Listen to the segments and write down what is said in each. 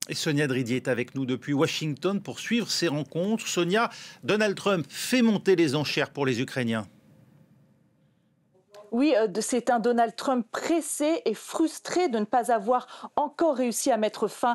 Et Sonia Dridi est avec nous depuis Washington pour suivre ces rencontres. Sonia, Donald Trump fait monter les enchères pour les Ukrainiens. Oui, c'est un Donald Trump pressé et frustré de ne pas avoir encore réussi à mettre fin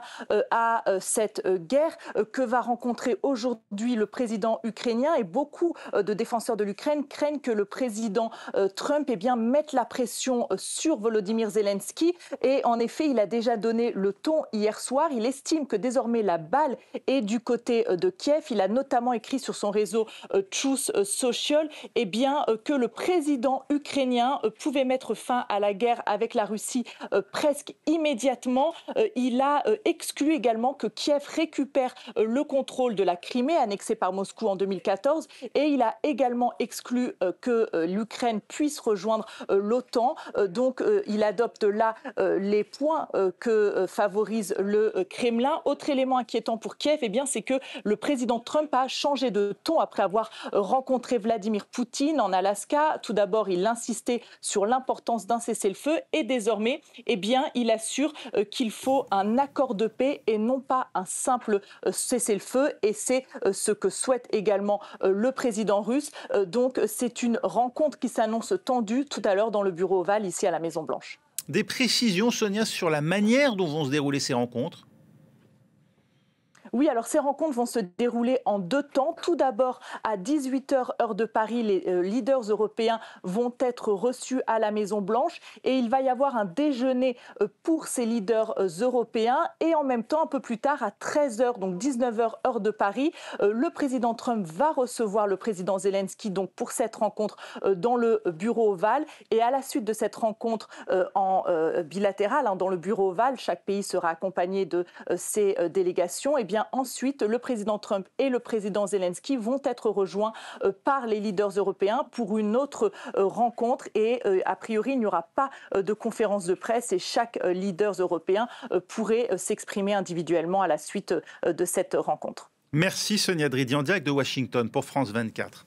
à cette guerre que va rencontrer aujourd'hui le président ukrainien. Et beaucoup de défenseurs de l'Ukraine craignent que le président Trump mette la pression sur Volodymyr Zelensky. Et en effet, il a déjà donné le ton hier soir. Il estime que désormais la balle est du côté de Kiev. Il a notamment écrit sur son réseau Truth Social que le président ukrainien pouvait mettre fin à la guerre avec la Russie presque immédiatement. Il a exclu également que Kiev récupère le contrôle de la Crimée, annexée par Moscou en 2014, et il a également exclu que l'Ukraine puisse rejoindre l'OTAN. Donc il adopte là les points que favorise le Kremlin. Autre élément inquiétant pour Kiev, c'est que le président Trump a changé de ton après avoir rencontré Vladimir Poutine en Alaska. Tout d'abord, il insistait sur l'importance d'un cessez-le-feu et désormais, il assure qu'il faut un accord de paix et non pas un simple cessez-le-feu, et c'est ce que souhaite également le président russe. Donc c'est une rencontre qui s'annonce tendue tout à l'heure dans le bureau ovale ici à la Maison-Blanche. Des précisions, Sonia, sur la manière dont vont se dérouler ces rencontres? Oui, alors ces rencontres vont se dérouler en deux temps. Tout d'abord, à 18h heure de Paris, les leaders européens vont être reçus à la Maison-Blanche et il va y avoir un déjeuner pour ces leaders européens. Et en même temps, un peu plus tard, à 13h, donc 19h heure de Paris, le président Trump va recevoir le président Zelensky donc pour cette rencontre dans le bureau ovale. Et à la suite de cette rencontre bilatérale dans le bureau ovale, chaque pays sera accompagné de ses délégations. Ensuite, le président Trump et le président Zelensky vont être rejoints par les leaders européens pour une autre rencontre. Et a priori, il n'y aura pas de conférence de presse et chaque leader européen pourrait s'exprimer individuellement à la suite de cette rencontre. Merci Sonia Dridi en direct de Washington pour France 24.